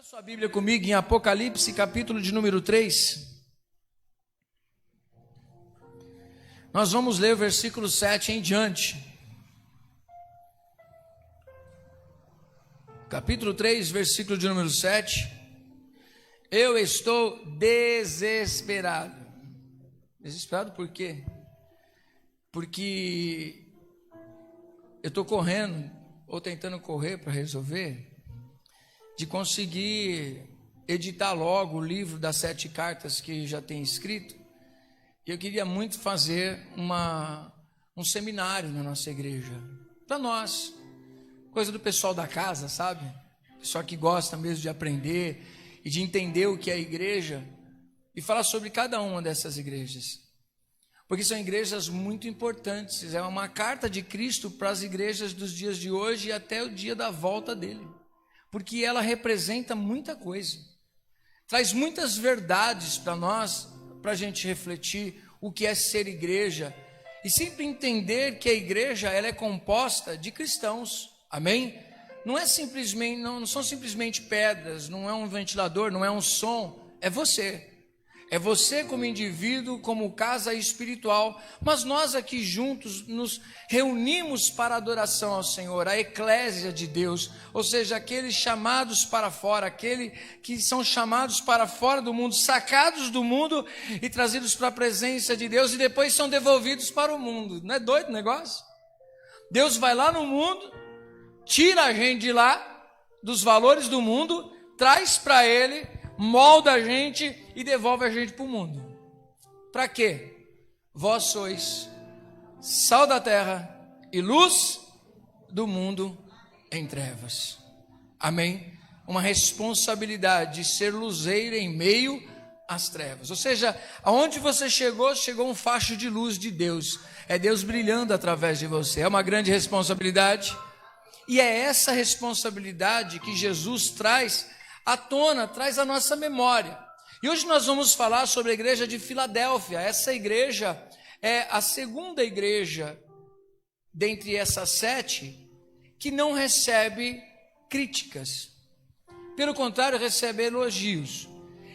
Abra sua Bíblia comigo em Apocalipse, capítulo de número 3. Nós vamos ler o versículo 7 em diante. Capítulo 3, versículo de número 7. Eu estou desesperado. Desesperado por quê? Porque eu estou correndo, ou tentando correr para resolver, de conseguir editar logo o livro das 7 cartas que já tem escrito. E eu queria muito fazer um seminário na nossa igreja, para nós, coisa do pessoal da casa, sabe? Pessoal que gosta mesmo de aprender e de entender o que é a igreja, e falar sobre cada uma dessas igrejas, porque são igrejas muito importantes. É uma carta de Cristo para as igrejas dos dias de hoje e até o dia da volta dele, porque ela representa muita coisa, traz muitas verdades para nós, para a gente refletir o que é ser igreja, e sempre entender que a igreja ela é composta de cristãos, amém? Não são simplesmente pedras, não é um ventilador, não é um som, é você. É você como indivíduo, como casa espiritual, mas nós aqui juntos nos reunimos para adoração ao Senhor, a eclésia de Deus, ou seja, aqueles chamados para fora, aqueles que são chamados para fora do mundo, sacados do mundo e trazidos para a presença de Deus e depois são devolvidos para o mundo. Não é doido o negócio? Deus vai lá no mundo, tira a gente de lá, dos valores do mundo, traz para Ele, molda a gente e devolve a gente para o mundo. Para quê? Vós sois sal da terra e luz do mundo em trevas. Amém? Uma responsabilidade de ser luzeira em meio às trevas. Ou seja, aonde você chegou um facho de luz de Deus. É Deus brilhando através de você. É uma grande responsabilidade. E é essa responsabilidade que Jesus traz à tona, traz à nossa memória. E hoje nós vamos falar sobre a igreja de Filadélfia. Essa igreja é a segunda igreja dentre essas 7 que não recebe críticas. Pelo contrário, recebe elogios.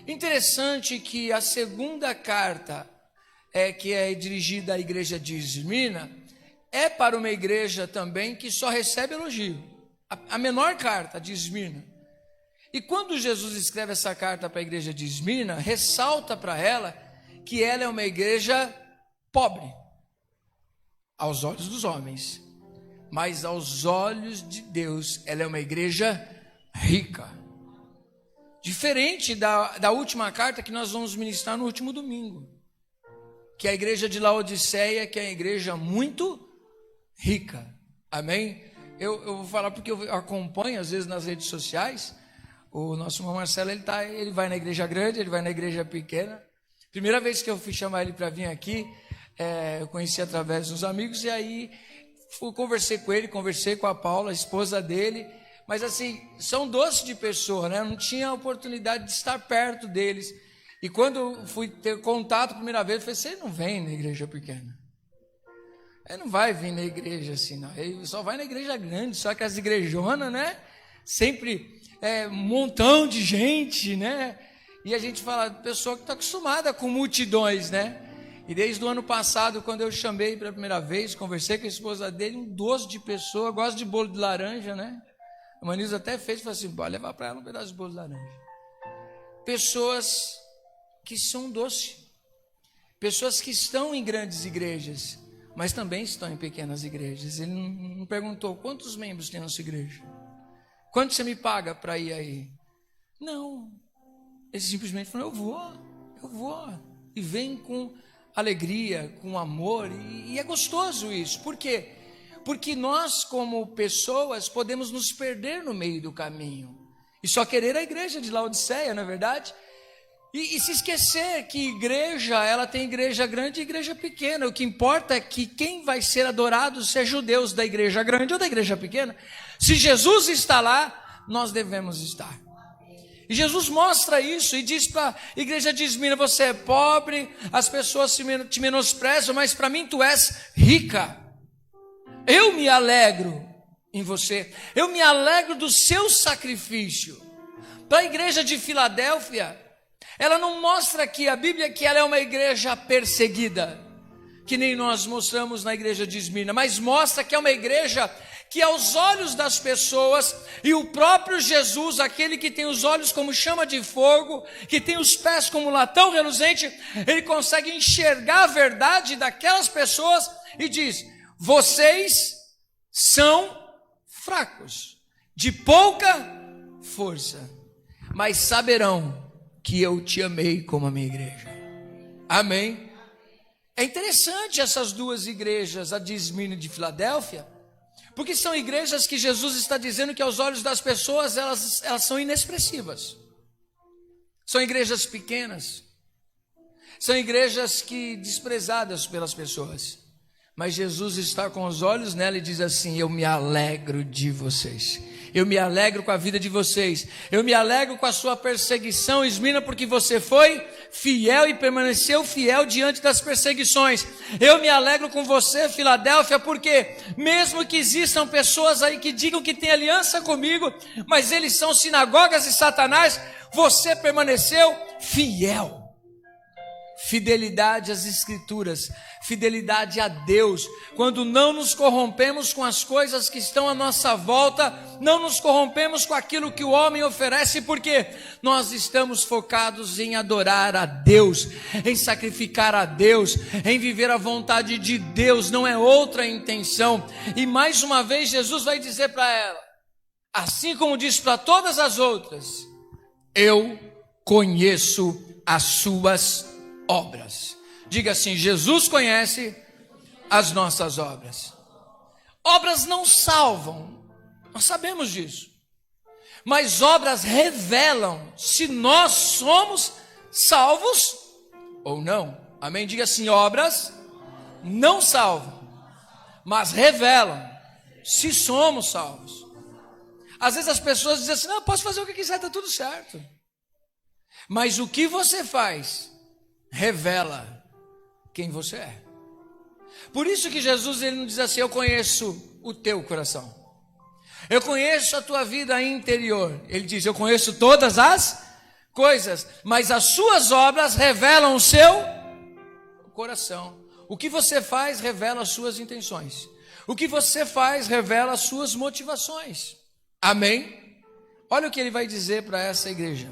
Interessante que a segunda carta, que é dirigida à igreja de Esmirna, é para uma igreja também que só recebe elogio. A menor carta de Esmirna. E quando Jesus escreve essa carta para a igreja de Esmirna, ressalta para ela que ela é uma igreja pobre, aos olhos dos homens, mas aos olhos de Deus, ela é uma igreja rica. Diferente da última carta que nós vamos ministrar no último domingo, que é a igreja de Laodiceia, que é uma igreja muito rica. Amém? Eu vou falar porque eu acompanho às vezes nas redes sociais. O nosso irmão Marcelo, ele vai na igreja grande, ele vai na igreja pequena. Primeira vez que eu fui chamar ele para vir aqui, eu conheci através dos amigos, e aí conversei com ele, conversei com a Paula, a esposa dele, mas assim, são doces de pessoa, né? Eu não tinha a oportunidade de estar perto deles. E quando eu fui ter contato a primeira vez, eu falei, você não vem na igreja pequena. Ele não vai vir na igreja assim, não. Ele só vai na igreja grande, só que as igrejonas, né? Sempre um montão de gente, né? E a gente fala, pessoa que está acostumada com multidões, né? E desde o ano passado, quando eu chamei pela primeira vez, conversei com a esposa dele, um doce de pessoa, gosta de bolo de laranja, né? A Manisa até fez, falou assim, bora levar para ela um pedaço de bolo de laranja. Pessoas que são doce, pessoas que estão em grandes igrejas, mas também estão em pequenas igrejas. Ele não perguntou quantos membros tem na sua igreja. Quanto você me paga para ir aí? Não. Ele simplesmente falou, eu vou. E vem com alegria, com amor. E é gostoso isso. Por quê? Porque nós, como pessoas, podemos nos perder no meio do caminho. E só querer a igreja de Laodiceia, não é verdade? E se esquecer que igreja, ela tem igreja grande e igreja pequena. O que importa é que quem vai ser adorado seja o Deus da igreja grande ou da igreja pequena. Se Jesus está lá, nós devemos estar. E Jesus mostra isso e diz para a igreja de Esmirna, você é pobre, as pessoas te menosprezam, mas para mim tu és rica. Eu me alegro em você, eu me alegro do seu sacrifício. para a igreja de Filadélfia, ela não mostra aqui a Bíblia que ela é uma igreja perseguida, que nem nós mostramos na igreja de Esmirna, mas mostra que é uma igreja que aos olhos das pessoas, e o próprio Jesus, aquele que tem os olhos como chama de fogo, que tem os pés como latão reluzente, ele consegue enxergar a verdade daquelas pessoas e diz: vocês são fracos, de pouca força, mas saberão que eu te amei como a minha igreja. Amém? É interessante essas duas igrejas, a de Esmirna e de Filadélfia, porque são igrejas que Jesus está dizendo que aos olhos das pessoas elas são inexpressivas. São igrejas pequenas, são igrejas que desprezadas pelas pessoas. Mas Jesus está com os olhos nela e diz assim: eu me alegro de vocês. Eu me alegro com a vida de vocês. Eu me alegro com a sua perseguição, Esmirna, porque você foi fiel e permaneceu fiel diante das perseguições. Eu me alegro com você, Filadélfia, porque mesmo que existam pessoas aí que digam que tem aliança comigo, mas eles são sinagogas e Satanás, você permaneceu fiel. Fidelidade às Escrituras, fidelidade a Deus, quando não nos corrompemos com as coisas que estão à nossa volta, não nos corrompemos com aquilo que o homem oferece, porque nós estamos focados em adorar a Deus, em sacrificar a Deus, em viver a vontade de Deus, não é outra intenção. E mais uma vez Jesus vai dizer para ela, assim como diz para todas as outras: eu conheço as suas obras. Diga assim: Jesus conhece as nossas obras. Obras não salvam, nós sabemos disso, mas obras revelam se nós somos salvos ou não. Amém? Diga assim: obras não salvam, mas revelam se somos salvos. Às vezes as pessoas dizem assim: não, eu posso fazer o que quiser, está tudo certo. Mas o que você faz revela quem você é. Por isso que Jesus, ele não diz assim: eu conheço o teu coração, eu conheço a tua vida interior. Ele diz: eu conheço todas as coisas, mas as suas obras revelam o seu coração. O que você faz revela as suas intenções. O que você faz revela as suas motivações. Amém? Olha o que ele vai dizer para essa igreja.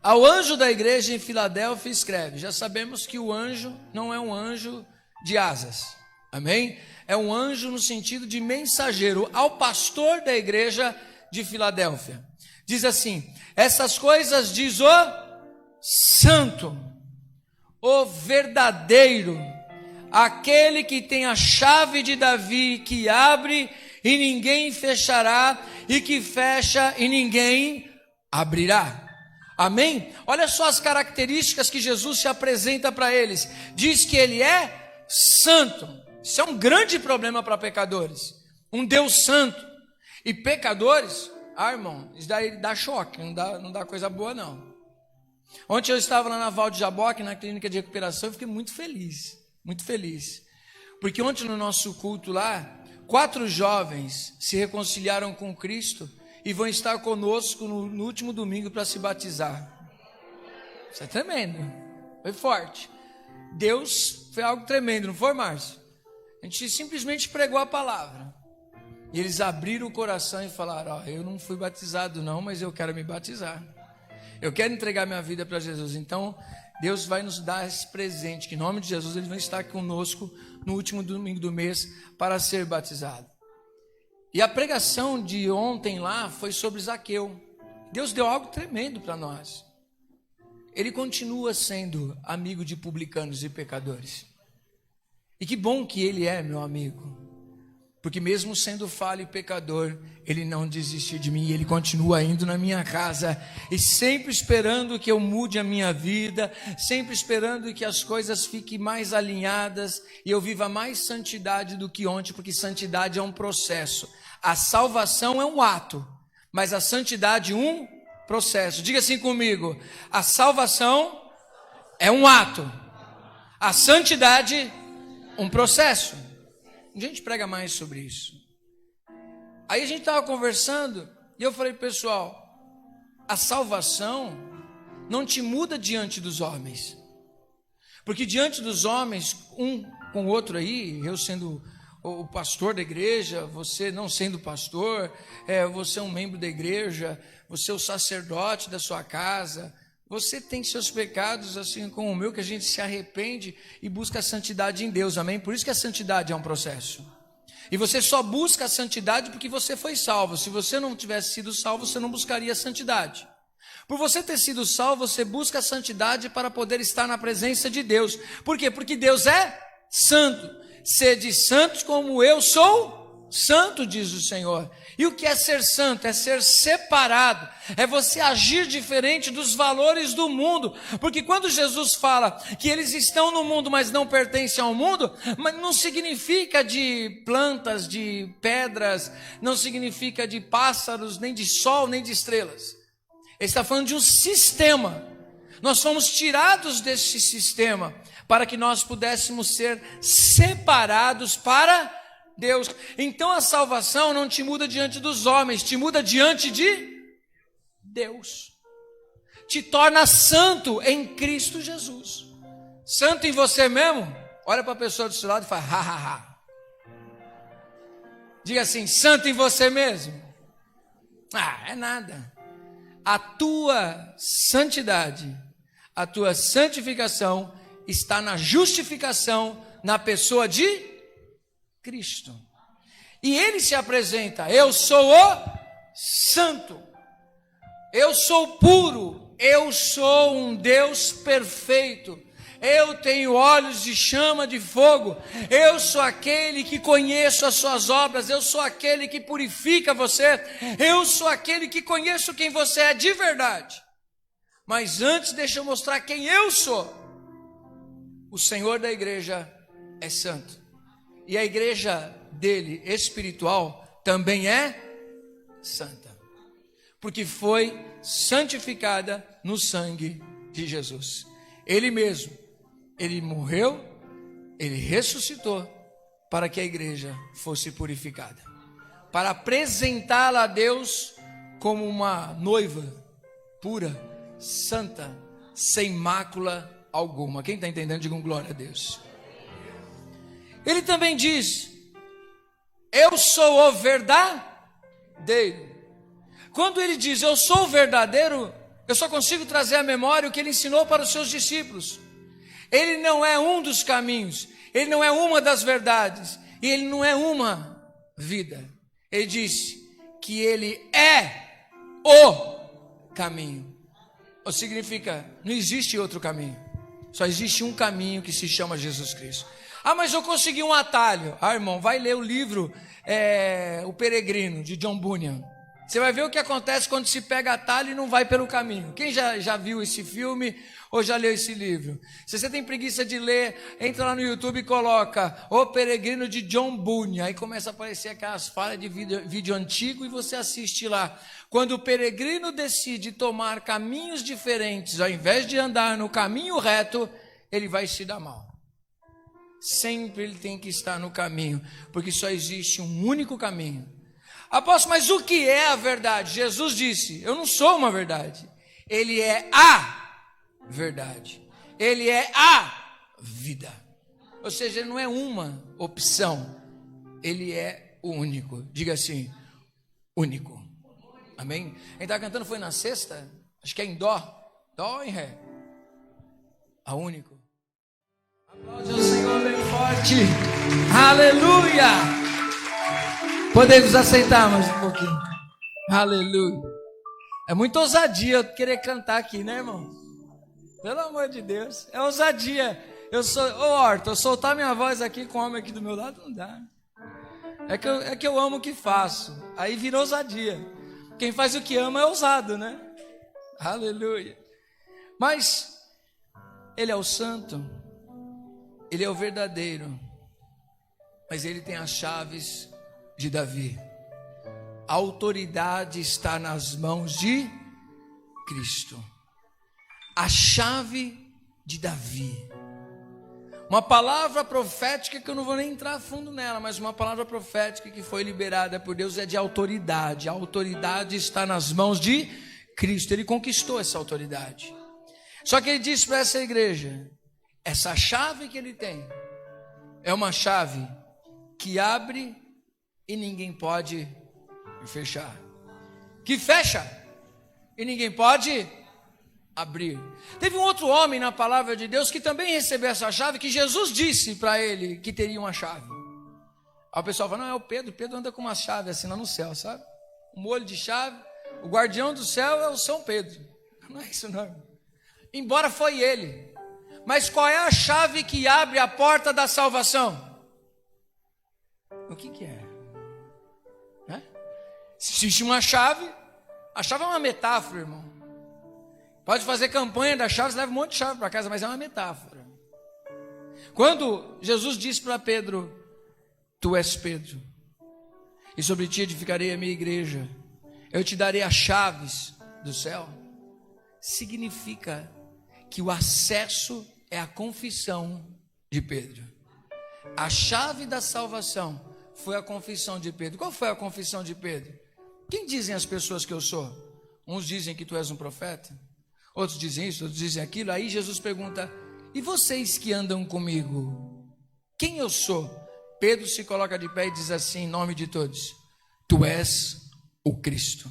Ao anjo da igreja em Filadélfia escreve. Já sabemos que o anjo não é um anjo de asas. Amém? É um anjo no sentido de mensageiro. Ao pastor da igreja de Filadélfia. Diz assim: essas coisas diz o santo, o verdadeiro, aquele que tem a chave de Davi, que abre e ninguém fechará, e que fecha e ninguém abrirá. Amém? Olha só as características que Jesus se apresenta para eles. Diz que ele é santo. Isso é um grande problema para pecadores. Um Deus santo. E pecadores, irmão, isso daí dá choque, não dá coisa boa não. Ontem eu estava lá na Val de Jaboque, na clínica de recuperação, e fiquei muito feliz. Muito feliz. Porque ontem no nosso culto lá, 4 jovens se reconciliaram com Cristo e vão estar conosco no último domingo para se batizar. Isso é tremendo, foi forte. Deus foi algo tremendo, não foi, Márcio? A gente simplesmente pregou a palavra. E eles abriram o coração e falaram: ó, eu não fui batizado não, mas eu quero me batizar. Eu quero entregar minha vida para Jesus. Então, Deus vai nos dar esse presente, que em nome de Jesus eles vão estar conosco no último domingo do mês para ser batizado. E a pregação de ontem lá foi sobre Zaqueu. Deus deu algo tremendo para nós. Ele continua sendo amigo de publicanos e pecadores. E que bom que ele é meu amigo. Porque mesmo sendo falho e pecador, ele não desistiu de mim. Ele continua indo na minha casa e sempre esperando que eu mude a minha vida, sempre esperando que as coisas fiquem mais alinhadas e eu viva mais santidade do que ontem, porque santidade é um processo. A salvação é um ato, mas a santidade um processo. Diga assim comigo: a salvação é um ato, a santidade um processo. A gente prega mais sobre isso. Aí a gente estava conversando e eu falei: pessoal, a salvação não te muda diante dos homens. Porque diante dos homens, um com o outro aí, eu sendo o pastor da igreja, você não sendo pastor, você é um membro da igreja, você é o sacerdote da sua casa, você tem seus pecados assim como o meu, que a gente se arrepende e busca a santidade em Deus, amém? Por isso que a santidade é um processo. E você só busca a santidade porque você foi salvo. Se você não tivesse sido salvo, você não buscaria a santidade. Por você ter sido salvo, você busca a santidade para poder estar na presença de Deus. Por quê? Porque Deus é santo. Sede santos como eu sou santo, diz o Senhor. E o que é ser santo? É ser separado. É você agir diferente dos valores do mundo. Porque quando Jesus fala que eles estão no mundo, mas não pertencem ao mundo, mas não significa de plantas, de pedras, não significa de pássaros, nem de sol, nem de estrelas. Ele está falando de um sistema. Nós fomos tirados desse sistema para que nós pudéssemos ser separados para Deus. Então a salvação não te muda diante dos homens, te muda diante de Deus. Te torna santo em Cristo Jesus. Santo em você mesmo? Olha para a pessoa do seu lado e fala, ha, ha, ha. Diga assim, santo em você mesmo? Ah, é nada. A tua santidade, a tua santificação está na justificação na pessoa de Cristo. E ele se apresenta, eu sou o santo, eu sou puro, eu sou um Deus perfeito, eu tenho olhos de chama de fogo, eu sou aquele que conheço as suas obras, eu sou aquele que purifica você, eu sou aquele que conheço quem você é de verdade. Mas antes deixa eu mostrar quem eu sou. O Senhor da igreja é santo. E a igreja dele, espiritual, também é santa. Porque foi santificada no sangue de Jesus. Ele mesmo, ele morreu, ele ressuscitou para que a igreja fosse purificada. Para apresentá-la a Deus como uma noiva pura, santa, sem mácula alguma. Quem está entendendo, diga glória a Deus. Ele também diz, eu sou o verdadeiro. Quando ele diz, eu sou o verdadeiro, eu só consigo trazer à memória o que ele ensinou para os seus discípulos. Ele não é um dos caminhos, ele não é uma das verdades, e ele não é uma vida. Ele disse que ele é o caminho. Ou significa, não existe outro caminho. Só existe um caminho que se chama Jesus Cristo. Ah, mas eu consegui um atalho. Ah, irmão, vai ler o livro O Peregrino, de John Bunyan. Você vai ver o que acontece quando se pega atalho e não vai pelo caminho. Quem já viu esse filme ou já leu esse livro? Se você tem preguiça de ler, entra lá no YouTube e coloca O Peregrino de John Bunyan. Aí começa a aparecer aquelas falhas de vídeo antigo e você assiste lá. Quando o peregrino decide tomar caminhos diferentes, ao invés de andar no caminho reto, ele vai se dar mal. Sempre ele tem que estar no caminho, porque só existe um único caminho. Apóstolo, mas o que é a verdade? Jesus disse, eu não sou uma verdade. Ele é a verdade. Ele é a vida. Ou seja, ele não é uma opção. Ele é o único. Diga assim, único. Amém? Quem está cantando foi na sexta, acho que é em dó. Dó ou em ré? A único. Aplaude ao Senhor bem forte. Aleluia! Podemos aceitar mais um pouquinho. Aleluia. É muita ousadia querer cantar aqui, né, irmão? Pelo amor de Deus. É ousadia. Eu soltar minha voz aqui com o homem aqui do meu lado não dá. É que eu amo o que faço. Aí vira ousadia. Quem faz o que ama é ousado, né? Aleluia. Mas ele é o santo. Ele é o verdadeiro. Mas ele tem as chaves de Davi. A autoridade está nas mãos de Cristo. A chave de Davi. Uma palavra profética que eu não vou nem entrar a fundo nela, mas uma palavra profética que foi liberada por Deus é de autoridade. A autoridade está nas mãos de Cristo. Ele conquistou essa autoridade. Só que ele disse para essa igreja: essa chave que ele tem é uma chave que abre e ninguém pode fechar, que fecha e ninguém pode abrir. Teve um outro homem na palavra de Deus que também recebeu essa chave, que Jesus disse para ele que teria uma chave. Aí o pessoal fala: não, é o Pedro. Pedro anda com uma chave assinando no céu, sabe? Um molho de chave. O guardião do céu é o São Pedro. Não é isso não. Embora foi ele. Mas qual é a chave que abre a porta da salvação? O que é? Se existe uma chave, a chave é uma metáfora, irmão. Pode fazer campanha da chave, você leva um monte de chave para casa, mas é uma metáfora. Quando Jesus disse para Pedro: tu és Pedro, e sobre ti edificarei a minha igreja, eu te darei as chaves do céu, significa que o acesso é a confissão de Pedro. A chave da salvação foi a confissão de Pedro. Qual foi a confissão de Pedro? Quem dizem as pessoas que eu sou? Uns dizem que tu és um profeta, outros dizem isso, outros dizem aquilo. Aí Jesus pergunta: e vocês que andam comigo, quem eu sou? Pedro se coloca de pé e diz assim, em nome de todos: tu és o Cristo,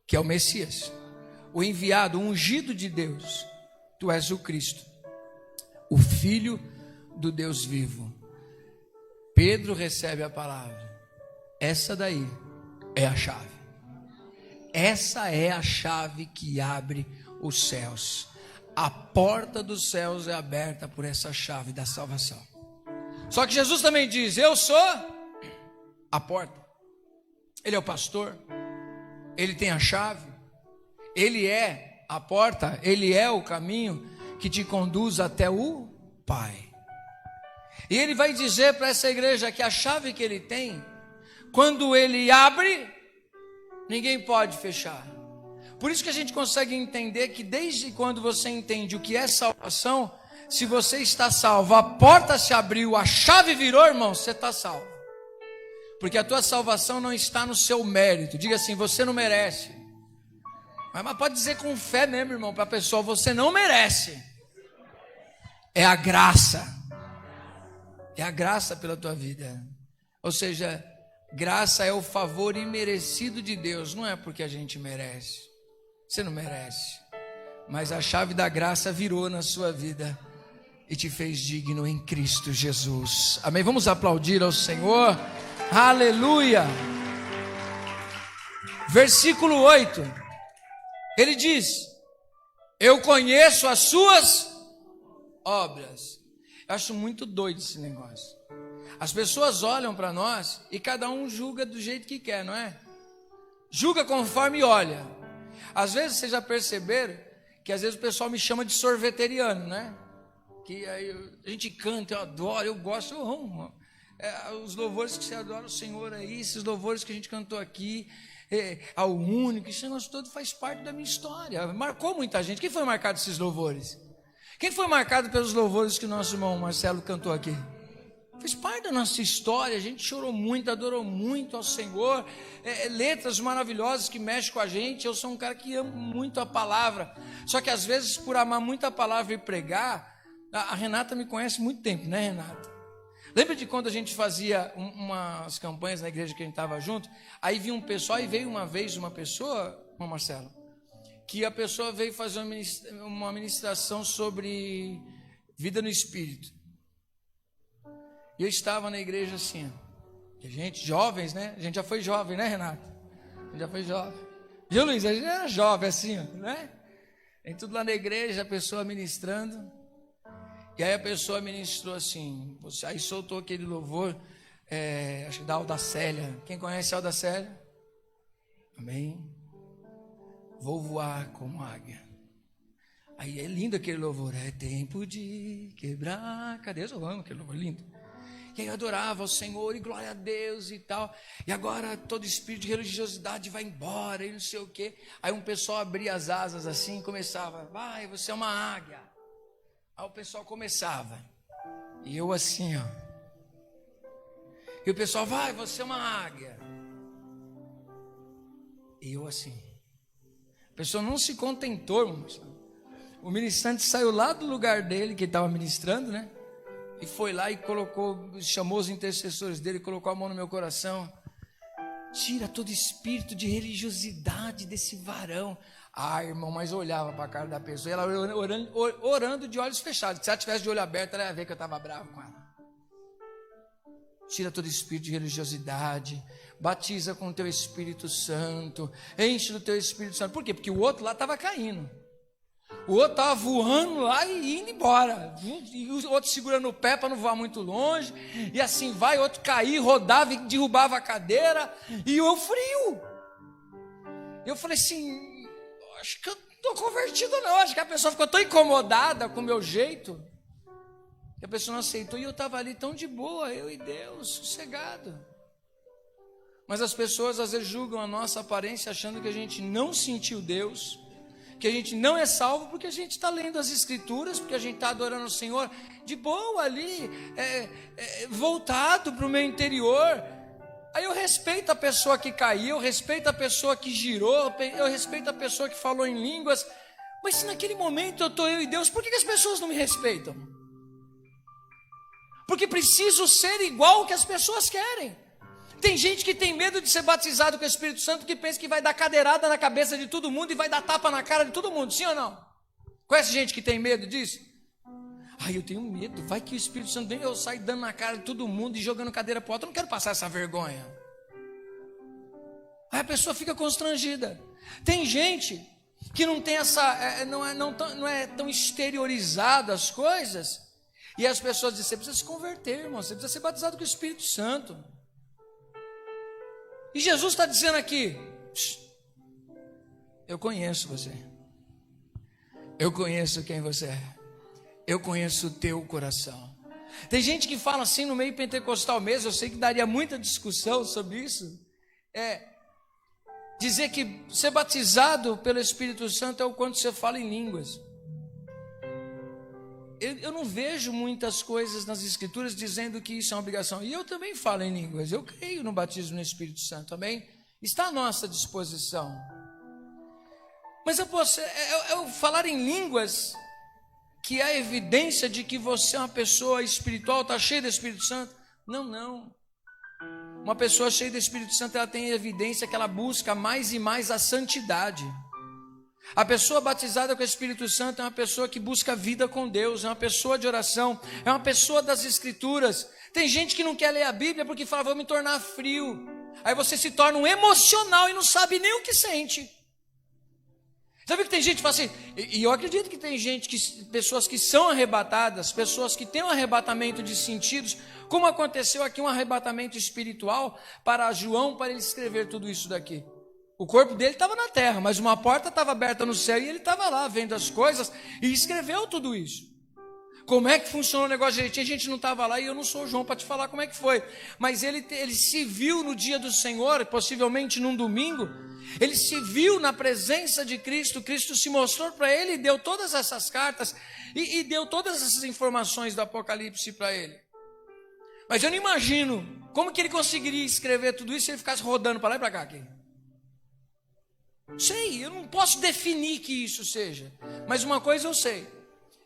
que é o Messias, o enviado, o ungido de Deus. Tu és o Cristo, o Filho do Deus vivo. Pedro recebe a palavra. Essa daí é a chave. Essa é a chave que abre os céus. A porta dos céus é aberta por essa chave da salvação. Só que Jesus também diz: eu sou a porta. Ele é o pastor. Ele tem a chave. Ele é a porta. Ele é o caminho que te conduz até o Pai. E ele vai dizer para essa igreja que a chave que ele tem, quando ele abre, ninguém pode fechar. Por isso que a gente consegue entender que desde quando você entende o que é salvação, se você está salvo, a porta se abriu, a chave virou, irmão, você está salvo. Porque a tua salvação não está no seu mérito. Diga assim: você não merece. Mas pode dizer com fé mesmo, irmão, para a pessoa: você não merece. É a graça. É a graça pela tua vida. Ou seja, graça é o favor imerecido de Deus. Não é porque a gente merece. Você não merece. Mas a chave da graça virou na sua vida e te fez digno em Cristo Jesus. Amém? Vamos aplaudir ao Senhor. Aleluia. Versículo 8. Ele diz: eu conheço as suas obras. Eu acho muito doido esse negócio. As pessoas olham para nós e cada um julga do jeito que quer, não é? Julga conforme olha. Às vezes vocês já perceberam que às vezes o pessoal me chama de sorveteriano, né? Que aí a gente canta, eu adoro, eu gosto, eu amo. Os louvores que você adora o Senhor aí, esses louvores que a gente cantou aqui, ao único, esse negócio todo faz parte da minha história. Marcou muita gente. Quem foi marcado esses louvores? Quem foi marcado pelos louvores que o nosso irmão Marcelo cantou aqui? Fez parte da nossa história. A gente chorou muito, adorou muito ao Senhor. Letras maravilhosas que mexem com a gente. Eu sou um cara que amo muito a palavra. Só que às vezes, por amar muito a palavra e pregar, a Renata me conhece há muito tempo, né, Renata? Lembra de quando a gente fazia umas campanhas na igreja que a gente estava junto? Aí vinha um pessoal, e veio uma vez uma pessoa, Marcelo, que a pessoa veio fazer uma ministração sobre vida no Espírito. E eu estava na igreja assim, ó. Gente, jovens, né? A gente já foi jovem, né, Renato? A gente já foi jovem. Viu, Luiz? A gente era jovem assim, ó, né? Tem tudo lá na igreja, a pessoa ministrando. E aí a pessoa ministrou assim, aí soltou aquele louvor, acho que da Aldacélia. Quem conhece a Aldacélia? Amém? Vou voar como águia. Aí é lindo aquele louvor. É tempo de quebrar. Cadê? Eu amo aquele louvor lindo. E aí eu adorava o Senhor e glória a Deus e tal. E agora todo espírito de religiosidade vai embora e não sei o quê. Aí um pessoal abria as asas assim e começava: vai, você é uma águia. Aí o pessoal começava. E eu assim, ó. E o pessoal: vai, você é uma águia. E eu assim: A pessoa não se contentou, irmãos. O ministrante saiu lá do lugar dele, que ele estava ministrando, né? E foi lá e chamou os intercessores dele, colocou a mão no meu coração. Tira todo espírito de religiosidade desse varão. Ah, irmão, mas eu olhava para a cara da pessoa, ela orando de olhos fechados. Se ela tivesse de olho aberto, ela ia ver que eu estava bravo com ela. Tira todo espírito de religiosidade, batiza com o teu Espírito Santo, enche do teu Espírito Santo. Por quê? Porque o outro lá estava caindo. O outro estava voando lá e indo embora. E o outro segurando o pé para não voar muito longe. E assim vai, outro caía, rodava e derrubava a cadeira. E eu frio. Eu falei assim, acho que eu não estou convertido não. Acho que a pessoa ficou tão incomodada com o meu jeito, que a pessoa não aceitou. E eu estava ali tão de boa, eu e Deus, sossegado. Mas as pessoas às vezes julgam a nossa aparência achando que a gente não sentiu Deus, que a gente não é salvo porque a gente está lendo as Escrituras, porque a gente está adorando o Senhor de boa ali, voltado para o meu interior. Aí eu respeito a pessoa que caiu, eu respeito a pessoa que girou, eu respeito a pessoa que falou em línguas. Mas se naquele momento eu estou eu e Deus, por que as pessoas não me respeitam? Porque preciso ser igual ao que as pessoas querem. Tem gente que tem medo de ser batizado com o Espírito Santo, que pensa que vai dar cadeirada na cabeça de todo mundo e vai dar tapa na cara de todo mundo, sim ou não? Conhece gente que tem medo disso? Ai, eu tenho medo, vai que o Espírito Santo vem, eu saio dando na cara de todo mundo e jogando cadeira para o outro, eu não quero passar essa vergonha. Aí a pessoa fica constrangida. Tem gente que não tem não é tão exteriorizado as coisas, e as pessoas dizem, você precisa se converter, irmão, você precisa ser batizado com o Espírito Santo. E Jesus está dizendo aqui, eu conheço você, eu conheço quem você é, eu conheço o teu coração. Tem gente que fala assim no meio pentecostal mesmo, eu sei que daria muita discussão sobre isso, dizer que ser batizado pelo Espírito Santo é o quanto você fala em línguas. Eu não vejo muitas coisas nas Escrituras dizendo que isso é uma obrigação. E eu também falo em línguas. Eu creio no batismo no Espírito Santo também. Está à nossa disposição. Mas eu falar em línguas, que é a evidência de que você é uma pessoa espiritual, está cheia do Espírito Santo? Não. Uma pessoa cheia do Espírito Santo, ela tem evidência que ela busca mais e mais a santidade. A pessoa batizada com o Espírito Santo é uma pessoa que busca vida com Deus, é uma pessoa de oração, é uma pessoa das Escrituras. Tem gente que não quer ler a Bíblia porque fala, vou me tornar frio. Aí você se torna um emocional e não sabe nem o que sente. Sabe que tem gente que fala assim, e eu acredito que tem pessoas que são arrebatadas, pessoas que têm um arrebatamento de sentidos, como aconteceu aqui um arrebatamento espiritual para João, para ele escrever tudo isso daqui. O corpo dele estava na terra, mas uma porta estava aberta no céu e ele estava lá vendo as coisas e escreveu tudo isso. Como é que funciona o negócio direitinho? A gente não estava lá e eu não sou o João para te falar como é que foi. Mas ele se viu no dia do Senhor, possivelmente num domingo, ele se viu na presença de Cristo, Cristo se mostrou para ele e deu todas essas cartas e deu todas essas informações do Apocalipse para ele. Mas eu não imagino como que ele conseguiria escrever tudo isso se ele ficasse rodando para lá e para cá aqui. Sei, eu não posso definir que isso seja, mas uma coisa eu sei,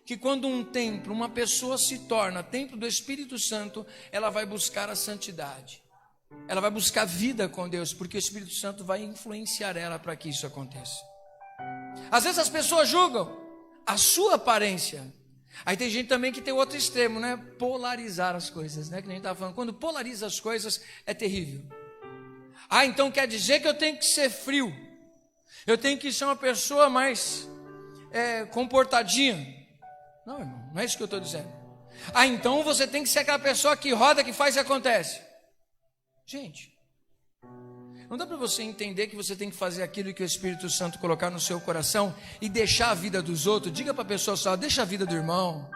que quando um templo, uma pessoa se torna templo do Espírito Santo, ela vai buscar a santidade, ela vai buscar vida com Deus, porque o Espírito Santo vai influenciar ela para que isso aconteça. Às vezes as pessoas julgam a sua aparência, aí tem gente também que tem outro extremo, né? Polarizar as coisas, né? Que nem a gente estava falando, quando polariza as coisas é terrível. Então quer dizer que eu tenho que ser frio, eu tenho que ser uma pessoa mais comportadinha. Não, irmão, não é isso que eu estou dizendo. Então você tem que ser aquela pessoa que roda, que faz e acontece. Gente, não dá para você entender que você tem que fazer aquilo que o Espírito Santo colocar no seu coração e deixar a vida dos outros. Diga para a pessoa só, deixa a vida do irmão.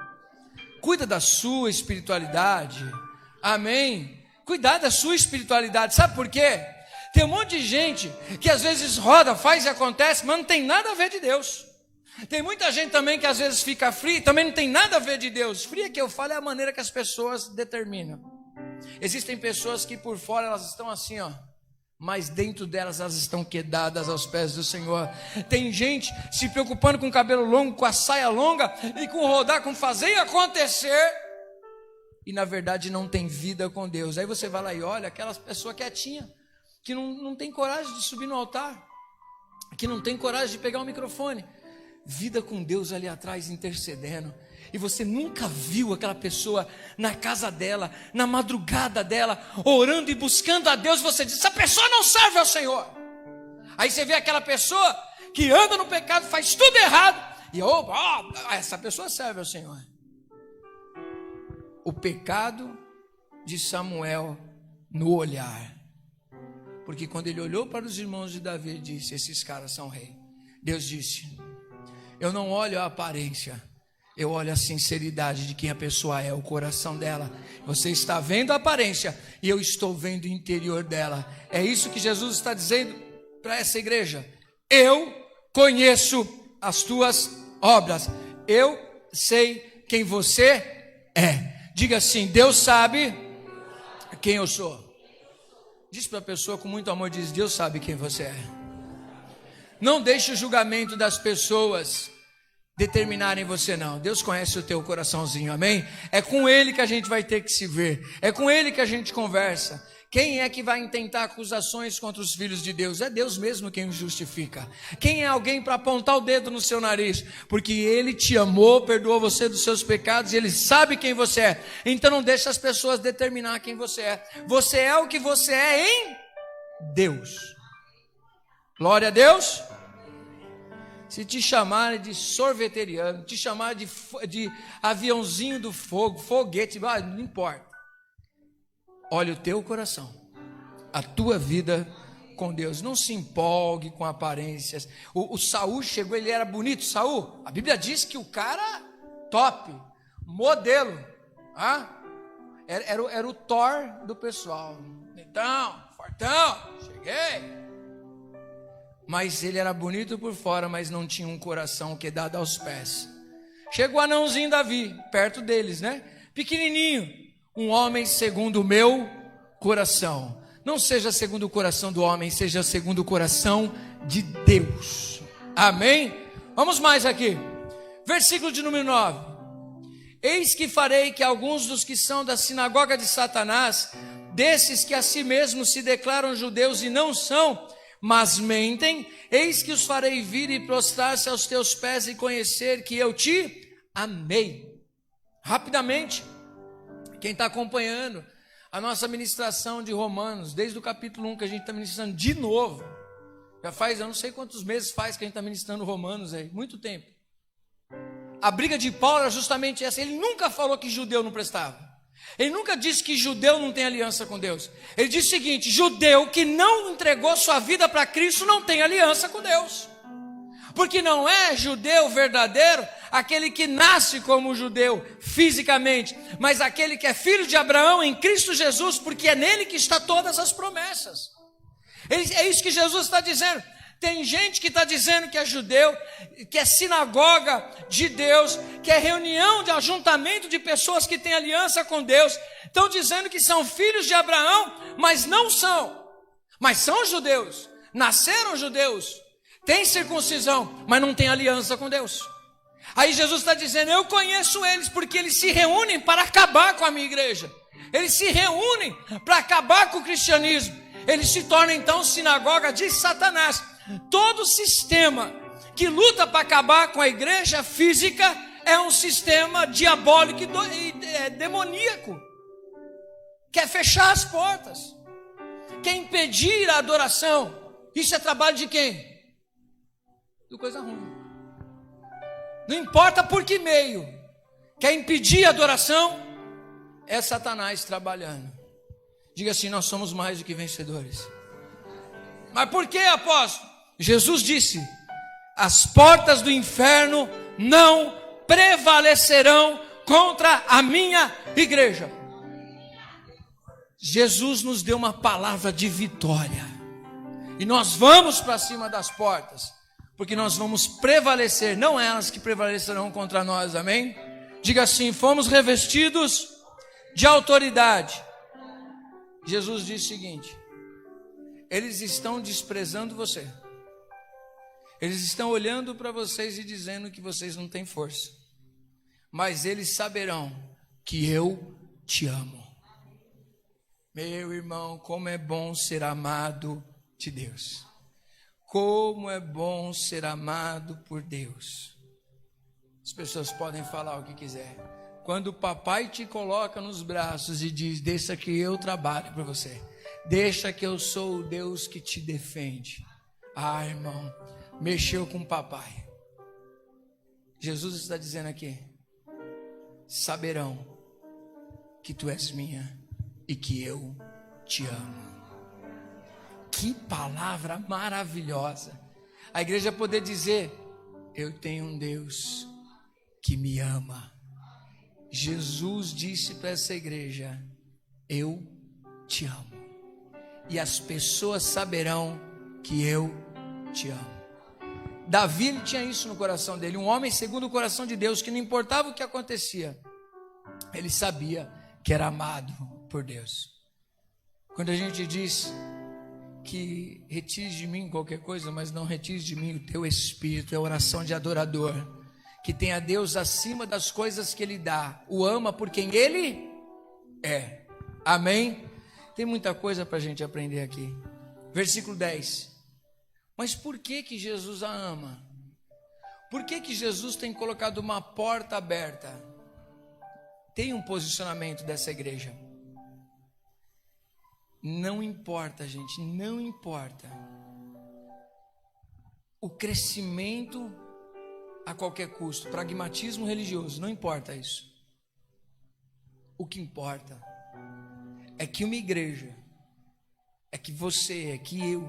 Cuida da sua espiritualidade. Amém? Cuidar da sua espiritualidade. Sabe por quê? Tem um monte de gente que às vezes roda, faz e acontece, mas não tem nada a ver de Deus. Tem muita gente também que às vezes fica fria e também não tem nada a ver de Deus. Fria que eu falo é a maneira que as pessoas determinam. Existem pessoas que por fora elas estão assim, mas dentro delas elas estão quedadas aos pés do Senhor. Tem gente se preocupando com o cabelo longo, com a saia longa e com rodar, com fazer e acontecer, e na verdade não tem vida com Deus. Aí você vai lá e olha aquela pessoa quietinha, que não tem coragem de subir no altar, que não tem coragem de pegar o microfone. Vida com Deus ali atrás intercedendo. E você nunca viu aquela pessoa na casa dela, na madrugada dela, orando e buscando a Deus. Você diz: essa pessoa não serve ao Senhor. Aí você vê aquela pessoa que anda no pecado, faz tudo errado, e essa pessoa serve ao Senhor. O pecado de Samuel no olhar, porque quando ele olhou para os irmãos de Davi, ele disse: esses caras são rei. Deus disse: eu não olho a aparência, eu olho a sinceridade de quem a pessoa é, o coração dela. Você está vendo a aparência e eu estou vendo o interior dela. É isso que Jesus está dizendo para essa igreja: eu conheço as tuas obras, eu sei quem você é. Diga assim: Deus sabe quem eu sou. Diz para a pessoa com muito amor, diz: Deus sabe quem você é. Não deixe o julgamento das pessoas determinarem você, não. Deus conhece o teu coraçãozinho, amém? É com Ele que a gente vai ter que se ver, é com Ele que a gente conversa. Quem é que vai intentar acusações contra os filhos de Deus? É Deus mesmo quem os justifica. Quem é alguém para apontar o dedo no seu nariz? Porque Ele te amou, perdoou você dos seus pecados e Ele sabe quem você é. Então não deixe as pessoas determinar quem você é. Você é o que você é em Deus. Glória a Deus. Se te chamarem de sorveteriano, te chamarem de aviãozinho do fogo, foguete, não importa. Olha o teu coração, a tua vida com Deus. Não se empolgue com aparências. O Saul chegou, ele era bonito. Saul, a Bíblia diz que o cara top, modelo, era o Thor do pessoal. Então, fortão, cheguei. Mas ele era bonito por fora, mas não tinha um coração quedado aos pés. Chega o anãozinho Davi, perto deles, né? Pequenininho. Um homem segundo o meu coração. Não seja segundo o coração do homem, seja segundo o coração de Deus. Amém? Vamos mais aqui. Versículo de número 9. Eis que farei que alguns dos que são da sinagoga de Satanás, desses que a si mesmos se declaram judeus e não são, mas mentem, eis que os farei vir e prostrar-se aos teus pés e conhecer que eu te amei. Rapidamente, quem está acompanhando a nossa ministração de Romanos, desde o capítulo 1 que a gente está ministrando de novo, já faz, eu não sei quantos meses faz que a gente está ministrando Romanos aí, muito tempo. A briga de Paulo era justamente essa. Ele nunca falou que judeu não prestava. Ele nunca disse que judeu não tem aliança com Deus. Ele disse o seguinte: judeu que não entregou sua vida para Cristo não tem aliança com Deus. Porque não é judeu verdadeiro aquele que nasce como judeu fisicamente, mas aquele que é filho de Abraão em Cristo Jesus, porque é nele que está todas as promessas. É isso que Jesus está dizendo. Tem gente que está dizendo que é judeu, que é sinagoga de Deus, que é reunião de ajuntamento de pessoas que têm aliança com Deus. Estão dizendo que são filhos de Abraão, mas não são. Mas são judeus, nasceram judeus, têm circuncisão, mas não têm aliança com Deus. Aí Jesus está dizendo: eu conheço eles, porque eles se reúnem para acabar com a minha igreja. Eles se reúnem para acabar com o cristianismo. Eles se tornam então sinagoga de Satanás. Todo sistema que luta para acabar com a igreja física é um sistema diabólico e demoníaco. Quer fechar as portas, quer impedir a adoração. Isso é trabalho de quem? De coisa ruim. Não importa por que meio, quer impedir a adoração, é Satanás trabalhando. Diga assim: nós somos mais do que vencedores. Mas por que, apóstolo? Jesus disse: as portas do inferno não prevalecerão contra a minha igreja. Jesus nos deu uma palavra de vitória, e nós vamos para cima das portas, porque nós vamos prevalecer, não elas que prevalecerão contra nós, amém? Diga assim: fomos revestidos de autoridade. Jesus disse o seguinte: eles estão desprezando você. Eles estão olhando para vocês e dizendo que vocês não têm força. Mas eles saberão que eu te amo. Meu irmão, como é bom ser amado de Deus. Como é bom ser amado por Deus. As pessoas podem falar o que quiser. Quando o papai te coloca nos braços e diz: deixa que eu trabalho para você. Deixa que eu sou o Deus que te defende. Ah, irmão, mexeu com o papai. Jesus está dizendo aqui: saberão que tu és minha e que eu te amo. Que palavra maravilhosa. A igreja poder dizer: eu tenho um Deus que me ama. Jesus disse para essa igreja: eu te amo. E as pessoas saberão que eu te amo. Davi, ele tinha isso no coração dele, um homem segundo o coração de Deus, que não importava o que acontecia, ele sabia que era amado por Deus. Quando a gente diz que retire de mim qualquer coisa, mas não retire de mim o teu espírito, é oração de adorador, que tem a Deus acima das coisas que ele dá, o ama por quem ele é. Amém? Tem muita coisa para a gente aprender aqui. Versículo 10. Mas por que que Jesus a ama? Por que que Jesus tem colocado uma porta aberta? Tem um posicionamento dessa igreja. Não importa, gente, não importa o crescimento a qualquer custo, pragmatismo religioso, não importa isso. O que importa é que uma igreja, é que você, é que eu,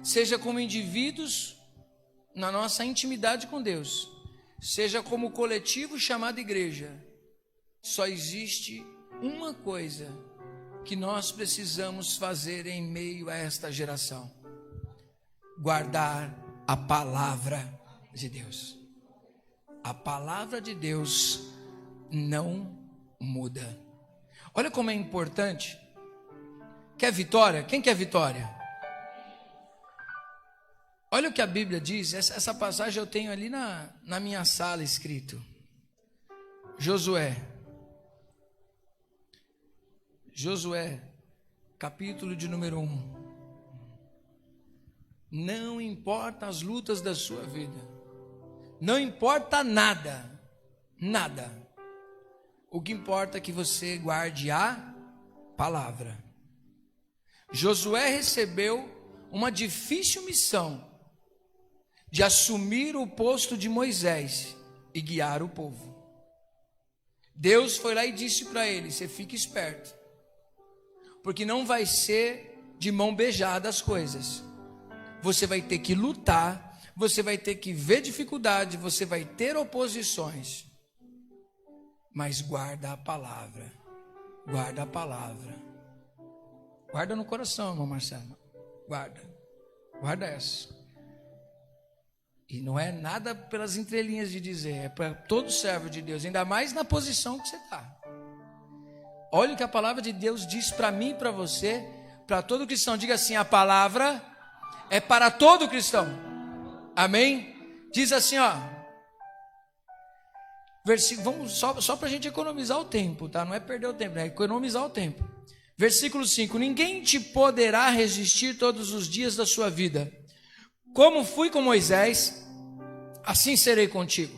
seja como indivíduos na nossa intimidade com Deus, seja como coletivo chamado igreja, só existe uma coisa que nós precisamos fazer em meio a esta geração: guardar a palavra de Deus. A palavra de Deus não muda. Olha como é importante. Quer vitória? Quem quer vitória? Olha o que a Bíblia diz. Essa passagem eu tenho ali na minha sala escrito. Josué, capítulo de número 1. Não importa as lutas da sua vida, não importa nada, o que importa é que você guarde a palavra. Josué recebeu uma difícil missão de assumir o posto de Moisés e guiar o povo. Deus foi lá e disse para ele: você fique esperto, porque não vai ser de mão beijada as coisas. Você vai ter que lutar, você vai ter que ver dificuldade, você vai ter oposições. Mas guarda a palavra. Guarda a palavra. Guarda no coração, irmão Marcelo. Guarda essa. E não é nada pelas entrelinhas de dizer, é para todo servo de Deus, ainda mais na posição que você está. Olha o que a palavra de Deus diz para mim e para você, para todo cristão. Diga assim: a palavra é para todo cristão. Amém? Diz assim, ó. Vamos só para a gente economizar o tempo, tá? Não é perder o tempo, é economizar o tempo. Versículo 5: ninguém te poderá resistir todos os dias da sua vida. Como fui com Moisés, assim serei contigo.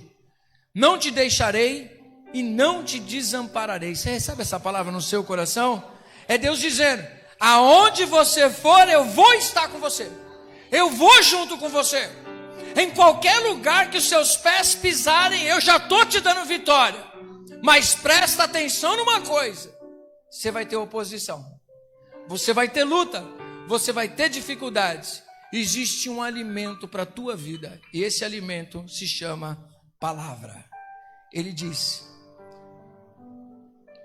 Não te deixarei e não te desampararei. Você recebe essa palavra no seu coração? É Deus dizendo: aonde você for, eu vou estar com você. Eu vou junto com você. Em qualquer lugar que os seus pés pisarem, eu já estou te dando vitória. Mas presta atenção numa coisa: você vai ter oposição, você vai ter luta, você vai ter dificuldades. Existe um alimento para a tua vida, e esse alimento se chama palavra. Ele diz: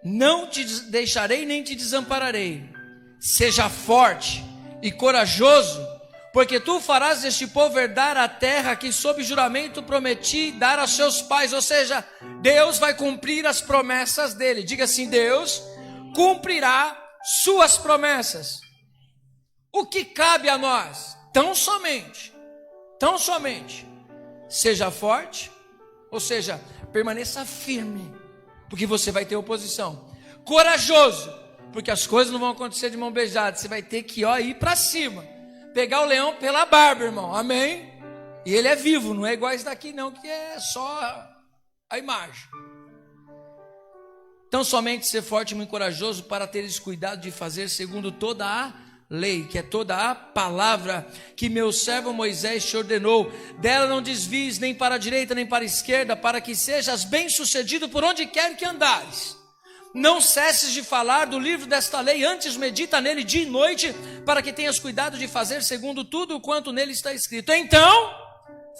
não te deixarei nem te desampararei. Seja forte e corajoso, porque tu farás este povo herdar a terra que sob juramento prometi dar a seus pais. Ou seja, Deus vai cumprir as promessas dele. Diga assim: Deus cumprirá suas promessas. O que cabe a nós? Tão somente, seja forte, ou seja, permaneça firme, porque você vai ter oposição. Corajoso, porque as coisas não vão acontecer de mão beijada, você vai ter que ir para cima, pegar o leão pela barba, irmão, amém? E ele é vivo, não é igual esse daqui não, que é só a imagem. Então somente ser forte e muito corajoso, para teres cuidado de fazer segundo toda a lei, que é toda a palavra que meu servo Moisés te ordenou. Dela não desvies nem para a direita nem para a esquerda, para que sejas bem sucedido por onde quer que andares. Não cesses de falar do livro desta lei, antes medita nele dia e noite, para que tenhas cuidado de fazer segundo tudo quanto nele está escrito. Então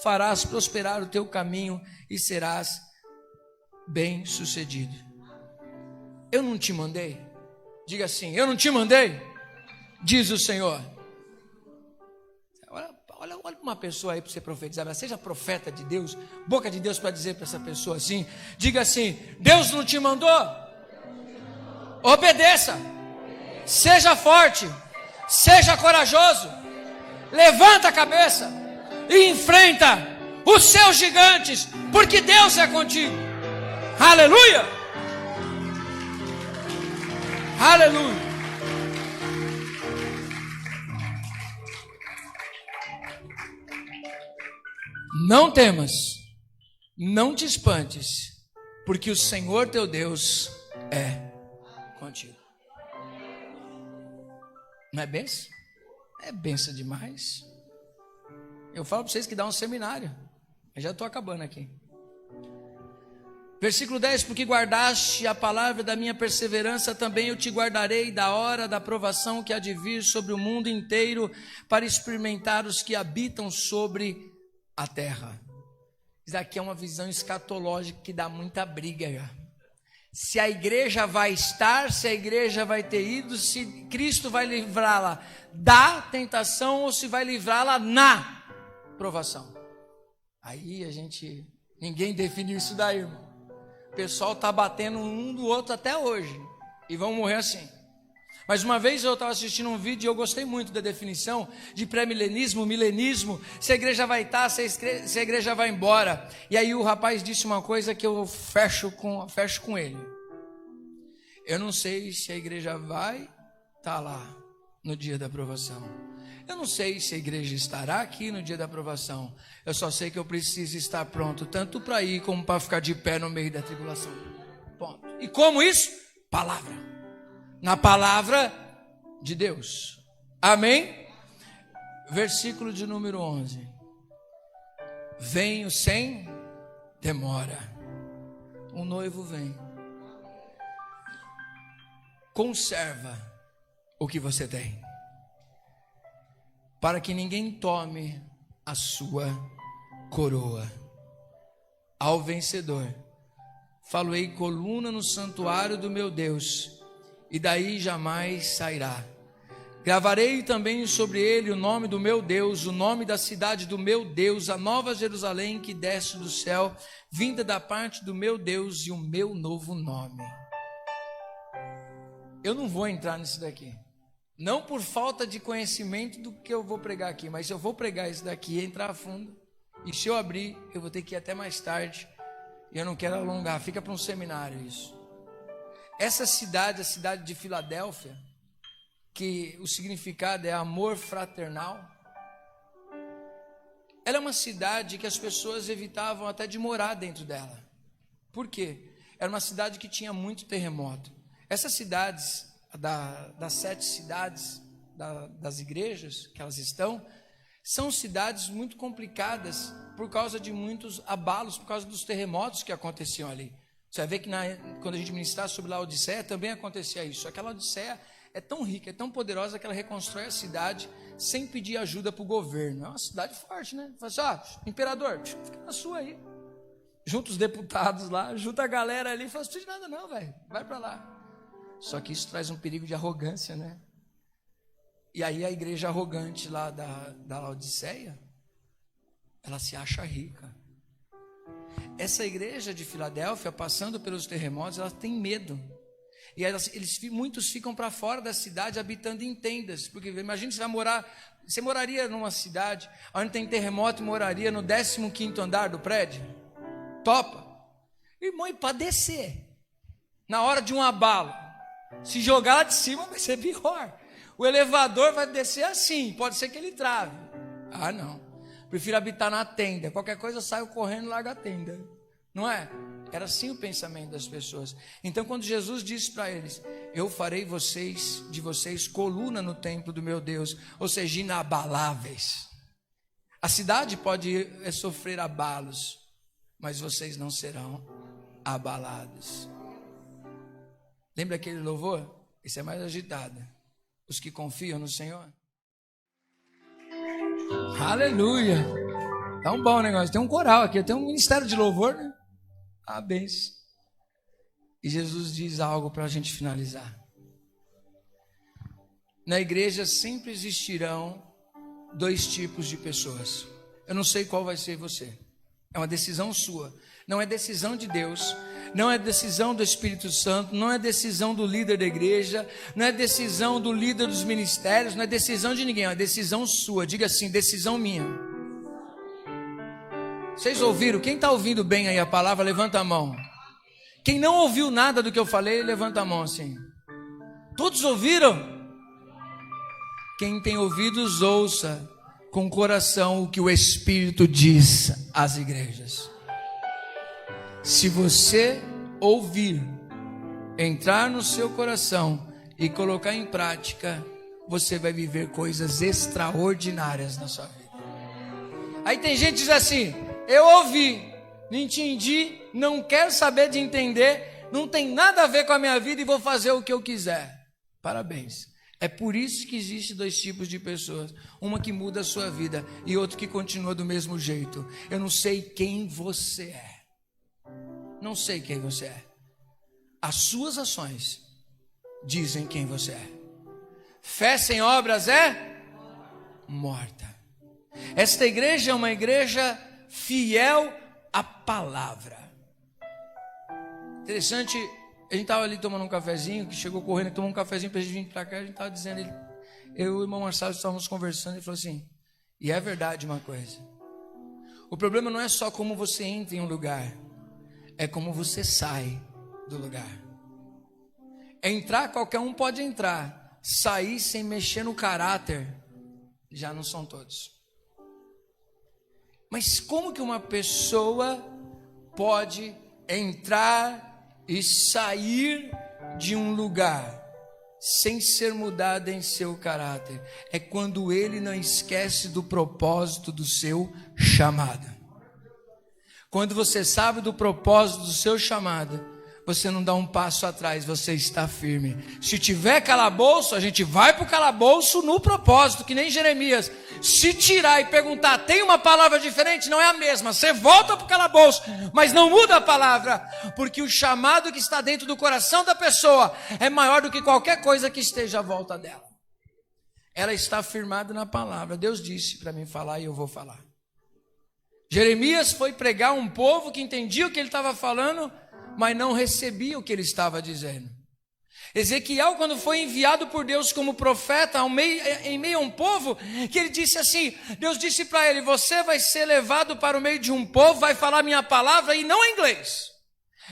farás prosperar o teu caminho e serás bem sucedido. Eu não te mandei? Diga assim, eu não te mandei? Diz o Senhor. Olha uma pessoa aí para você profetizar, seja profeta de Deus, boca de Deus para dizer para essa pessoa assim, diga assim, Deus não te mandou? Obedeça, seja forte, seja corajoso, levanta a cabeça e enfrenta os seus gigantes, porque Deus é contigo. Aleluia, aleluia. Não temas, não te espantes, porque o Senhor teu Deus é contigo. Não é benção? É benção demais. Eu falo para vocês que dá um seminário. Eu já estou acabando aqui. Versículo 10, porque guardaste a palavra da minha perseverança, também eu te guardarei da hora da provação que há de vir sobre o mundo inteiro, para experimentar os que habitam sobre a terra. Isso aqui é uma visão escatológica que dá muita briga. Se a igreja vai estar, se a igreja vai ter ido, se Cristo vai livrá-la da tentação ou se vai livrá-la na provação. Aí ninguém definiu isso daí, irmão. O pessoal está batendo um do outro até hoje e vão morrer assim. Mas uma vez eu estava assistindo um vídeo e eu gostei muito da definição de pré-milenismo, milenismo, se a igreja vai estar, se a igreja vai embora. E aí o rapaz disse uma coisa que eu fecho com ele. Eu não sei se a igreja vai estar lá no dia da aprovação. Eu não sei se a igreja estará aqui no dia da aprovação. Eu só sei que eu preciso estar pronto, tanto para ir como para ficar de pé no meio da tribulação. Ponto. E como isso? Palavra. Na palavra de Deus. Amém? Versículo de número 11. Venho sem demora. O noivo vem. Conserva o que você tem, para que ninguém tome a sua coroa. Ao vencedor faloei coluna no santuário do meu Deus, e daí jamais sairá. Gravarei também sobre ele o nome do meu Deus, o nome da cidade do meu Deus, a nova Jerusalém que desce do céu, vinda da parte do meu Deus, e o meu novo nome. Eu não vou entrar nisso daqui, não por falta de conhecimento do que eu vou pregar aqui, mas se eu vou pregar isso daqui e entrar a fundo, e se eu abrir, eu vou ter que ir até mais tarde, e eu não quero alongar, fica para um seminário isso. Essa cidade, a cidade de Filadélfia, que o significado é amor fraternal, ela é uma cidade que as pessoas evitavam até de morar dentro dela. Por quê? Era uma cidade que tinha muito terremoto. Essas cidades, das 7 cidades das igrejas que elas estão, são cidades muito complicadas por causa de muitos abalos, por causa dos terremotos que aconteciam ali. Você vai ver que quando a gente ministrar sobre Laodiceia, também acontecia isso. Aquela Laodiceia é tão rica, é tão poderosa que ela reconstrói a cidade sem pedir ajuda para o governo. É uma cidade forte, né? Fala assim, imperador, fica na sua aí. Junta os deputados lá, junta a galera ali e fala, não precisa de nada não, velho, vai para lá. Só que isso traz um perigo de arrogância, né? E aí a igreja arrogante lá da Laodiceia, ela se acha rica. Essa igreja de Filadélfia, passando pelos terremotos, ela tem medo. E muitos ficam para fora da cidade habitando em tendas. Porque imagina, você moraria numa cidade onde tem terremoto e moraria no 15º andar do prédio? Topa? Irmão, e para descer, na hora de um abalo, se jogar lá de cima vai ser pior. O elevador vai descer assim, pode ser que ele trave. Ah, não. Prefiro habitar na tenda. Qualquer coisa eu saio correndo e largo a tenda. Não é? Era assim o pensamento das pessoas. Então quando Jesus disse para eles: eu farei de vocês coluna no templo do meu Deus, ou seja, inabaláveis. A cidade pode sofrer abalos, mas vocês não serão abalados. Lembra aquele louvor? Esse é mais agitado. Os que confiam no Senhor. Aleluia. Tá um bom negócio. Tem um coral aqui, tem um ministério de louvor, né? A benção. E Jesus diz algo para a gente finalizar. Na igreja sempre existirão 2 tipos de pessoas. Eu não sei qual vai ser você. É uma decisão sua. Não é decisão de Deus. Não é decisão do Espírito Santo. Não é decisão do líder da igreja. Não é decisão do líder dos ministérios. Não é decisão de ninguém. É uma decisão sua. Diga assim: decisão minha. Vocês ouviram? Quem está ouvindo bem aí a palavra, levanta a mão. Quem não ouviu nada do que eu falei, levanta a mão assim. Todos ouviram? Quem tem ouvidos, ouça com o coração o que o Espírito diz às igrejas. Se você ouvir, entrar no seu coração e colocar em prática, você vai viver coisas extraordinárias na sua vida. Aí tem gente que diz assim: eu ouvi, não entendi, não quero saber de entender, não tem nada a ver com a minha vida e vou fazer o que eu quiser. Parabéns. É por isso que existe 2 tipos de pessoas. Uma que muda a sua vida e outra que continua do mesmo jeito. Eu não sei quem você é. Não sei quem você é. As suas ações dizem quem você é. Fé sem obras é morta. Esta igreja é uma igreja fiel à palavra. Interessante, a gente estava ali tomando um cafezinho, que chegou correndo e tomou um cafezinho para a gente vir para cá. A gente estava dizendo, eu e o irmão Marcelo estávamos conversando, e falou assim: e é verdade uma coisa, o problema não é só como você entra em um lugar, é como você sai do lugar. Entrar, qualquer um pode entrar, sair sem mexer no caráter, já não são todos. Mas como que uma pessoa pode entrar e sair de um lugar sem ser mudada em seu caráter? É quando ele não esquece do propósito do seu chamado. Quando você sabe do propósito do seu chamado, você não dá um passo atrás, você está firme. Se tiver calabouço, a gente vai para o calabouço no propósito, que nem Jeremias. Se tirar e perguntar, tem uma palavra diferente? Não é a mesma, você volta para o calabouço, mas não muda a palavra, porque o chamado que está dentro do coração da pessoa é maior do que qualquer coisa que esteja à volta dela. Ela está firmada na palavra. Deus disse para mim falar e eu vou falar. Jeremias foi pregar um povo que entendia o que ele estava falando, mas não recebia o que ele estava dizendo. Ezequiel, quando foi enviado por Deus como profeta em meio a um povo, que ele disse assim, Deus disse para ele: você vai ser levado para o meio de um povo, vai falar minha palavra e não em inglês.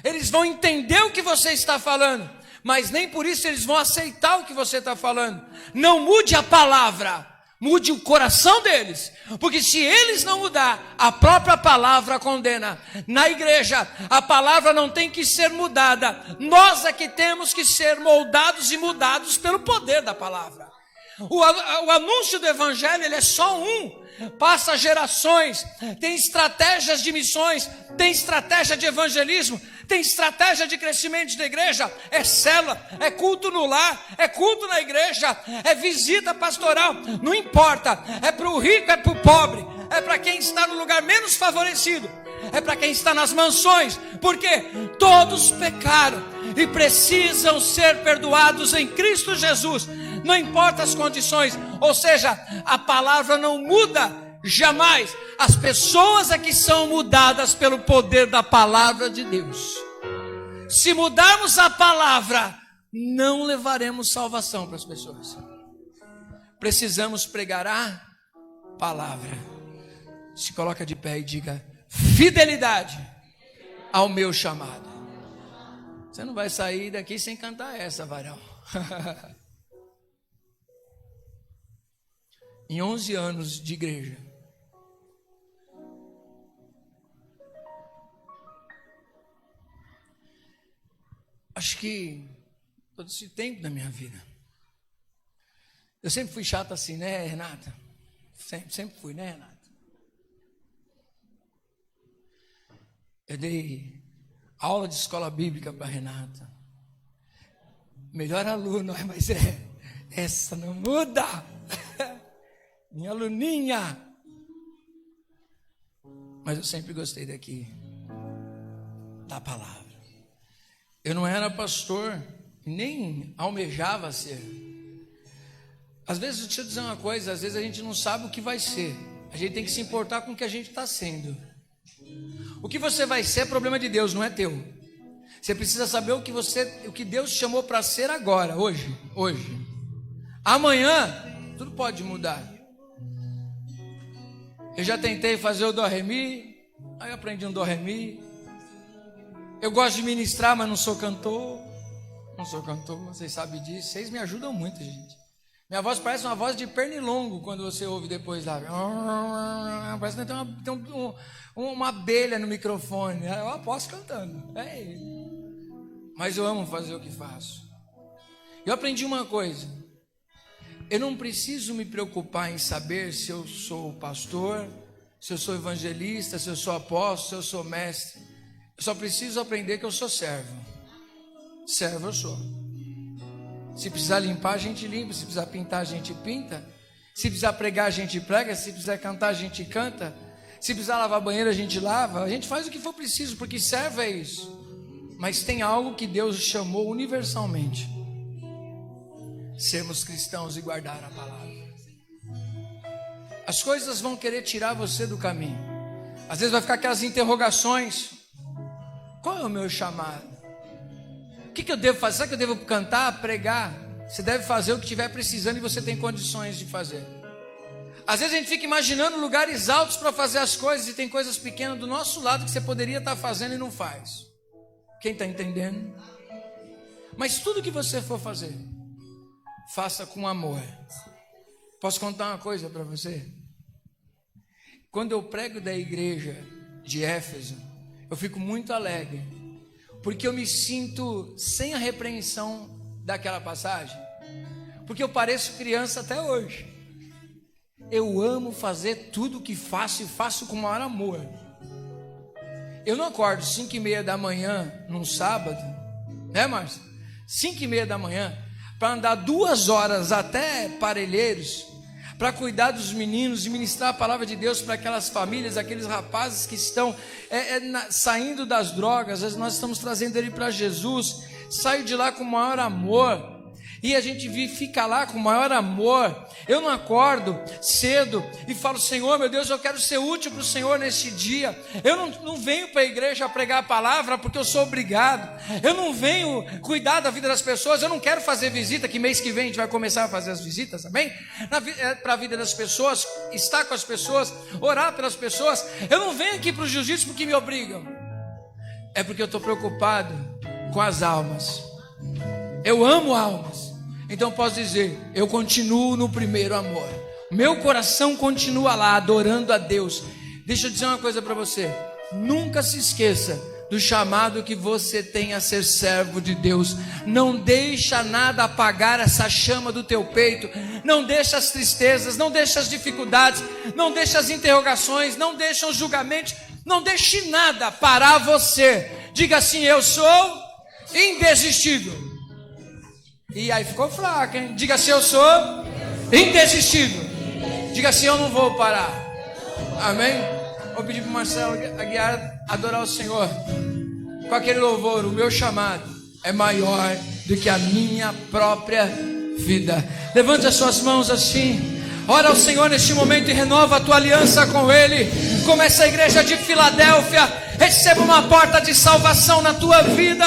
Eles vão entender o que você está falando, mas nem por isso eles vão aceitar o que você está falando. Não mude a palavra, mude o coração deles, porque se eles não mudar, a própria palavra condena. Na igreja, a palavra não tem que ser mudada, nós é que temos que ser moldados e mudados pelo poder da palavra. O anúncio do evangelho, ele é só passa gerações, tem estratégias de missões, tem estratégia de evangelismo, tem estratégia de crescimento da igreja, é célula, é culto no lar, é culto na igreja, é visita pastoral, não importa, é para o rico, é para o pobre, é para quem está no lugar menos favorecido, é para quem está nas mansões, porque todos pecaram e precisam ser perdoados em Cristo Jesus, não importa as condições. Ou seja, a palavra não muda jamais, as pessoas é que são mudadas pelo poder da palavra de Deus. Se mudarmos a palavra, não levaremos salvação para as pessoas. Precisamos pregar a palavra. Se coloca de pé e diga: fidelidade ao meu chamado. Você não vai sair daqui sem cantar essa, varão. Em 11 anos de igreja, acho que todo esse tempo da minha vida, eu sempre fui chato assim, né, Renata? Sempre fui, né, Renata? Eu dei aula de escola bíblica para Renata. Melhor aluno, mas essa não muda. Minha aluninha. Mas eu sempre gostei daqui, da palavra. Eu não era pastor, nem almejava ser. Às vezes, deixa eu dizer uma coisa, às vezes a gente não sabe o que vai ser. A gente tem que se importar com o que a gente está sendo. O que você vai ser é problema de Deus, não é teu. Você precisa saber o que Deus chamou para ser agora, hoje. Amanhã, tudo pode mudar. Eu já tentei fazer o Dó-Ré-Mi, aí aprendi um Dó-Ré-Mi. Eu gosto de ministrar, mas não sou cantor. Vocês sabem disso. Vocês me ajudam muito, gente. Minha voz parece uma voz de pernilongo quando você ouve depois lá. Parece que tem uma abelha no microfone. Eu aposto cantando. Mas eu amo fazer o que faço. Eu aprendi uma coisa. Eu não preciso me preocupar em saber se eu sou pastor, se eu sou evangelista, se eu sou apóstolo, se eu sou mestre. Eu só preciso aprender que eu sou servo. Servo eu sou. Se precisar limpar, a gente limpa. Se precisar pintar, a gente pinta. Se precisar pregar, a gente prega. Se precisar cantar, a gente canta. Se precisar lavar banheiro, a gente lava. A gente faz o que for preciso, porque servo é isso. Mas tem algo que Deus chamou universalmente: sermos cristãos e guardar a palavra. As coisas vão querer tirar você do caminho. Às vezes vai ficar aquelas interrogações: qual é o meu chamado? O que eu devo fazer? Será que eu devo cantar, pregar? Você deve fazer o que estiver precisando e você tem condições de fazer. Às vezes a gente fica imaginando lugares altos para fazer as coisas e tem coisas pequenas do nosso lado que você poderia estar fazendo e não faz. Quem está entendendo? Mas tudo que você for fazer, faça com amor. Posso contar uma coisa para você? Quando eu prego da igreja de Éfeso, eu fico muito alegre, porque eu me sinto sem a repreensão daquela passagem, porque eu pareço criança até hoje. Eu amo fazer tudo o que faço e faço com o maior amor. Eu não acordo 5:30 da manhã num sábado, né, Márcia? 5:30 da manhã, para andar 2 horas até Parelheiros, para cuidar dos meninos e ministrar a palavra de Deus para aquelas famílias, aqueles rapazes que estão saindo das drogas. Nós estamos trazendo ele para Jesus. Saio de lá com o maior amor. E a gente fica lá com o maior amor. Eu não acordo cedo e falo: Senhor, meu Deus, eu quero ser útil para o Senhor nesse dia. Eu não venho para a igreja pregar a palavra porque eu sou obrigado. Eu não venho cuidar da vida das pessoas. Eu não quero fazer visita, que mês que vem a gente vai começar a fazer as visitas, amém? Para a vida das pessoas, estar com as pessoas, orar pelas pessoas. Eu não venho aqui para o jiu-jitsu porque me obrigam. É porque eu estou preocupado com as almas. Eu amo almas. Então posso dizer, eu continuo no primeiro amor. Meu coração continua lá, adorando a Deus. Deixa eu dizer uma coisa para você: nunca se esqueça do chamado que você tem a ser servo de Deus. Não deixa nada apagar essa chama do teu peito. Não deixa as tristezas, não deixa as dificuldades, não deixa as interrogações, não deixa os julgamentos, não deixe nada parar você. Diga assim: eu sou indesistível. E aí ficou fraco, hein? Diga assim: eu sou indesistível. Diga assim: eu não vou parar. Amém? Vou pedir para o Marcelo Aguiar adorar o Senhor com aquele louvor: o meu chamado é maior do que a minha própria vida. Levante as suas mãos assim. Ora ao Senhor neste momento e renova a tua aliança com Ele. Como essa igreja de Filadélfia, receba uma porta de salvação na tua vida.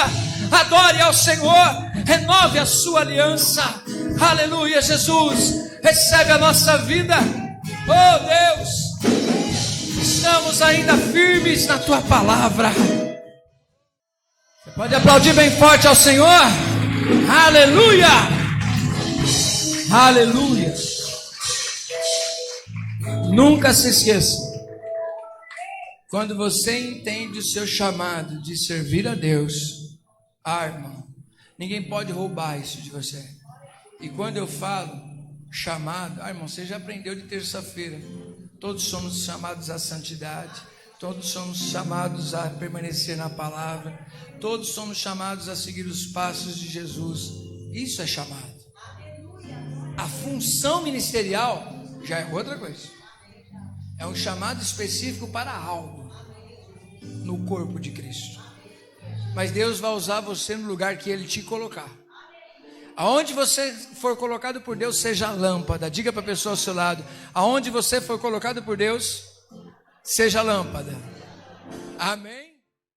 Adore ao Senhor. renove a sua aliança. Aleluia, Jesus, recebe a nossa vida. Oh Deus, estamos ainda firmes na tua palavra. Você pode aplaudir bem forte ao Senhor. Aleluia, aleluia. Nunca se esqueça, quando você entende o seu chamado de servir a Deus, irmão, ninguém pode roubar isso de você. E quando eu falo chamado, irmão, você já aprendeu de terça-feira, todos somos chamados à santidade, todos somos chamados a permanecer na palavra, todos somos chamados a seguir os passos de Jesus. Isso é chamado. A função ministerial já é outra coisa. É um chamado específico para algo no corpo de Cristo. Mas Deus vai usar você no lugar que Ele te colocar. Aonde você for colocado por Deus, seja lâmpada. Diga para a pessoa ao seu lado: aonde você for colocado por Deus, seja lâmpada. Amém?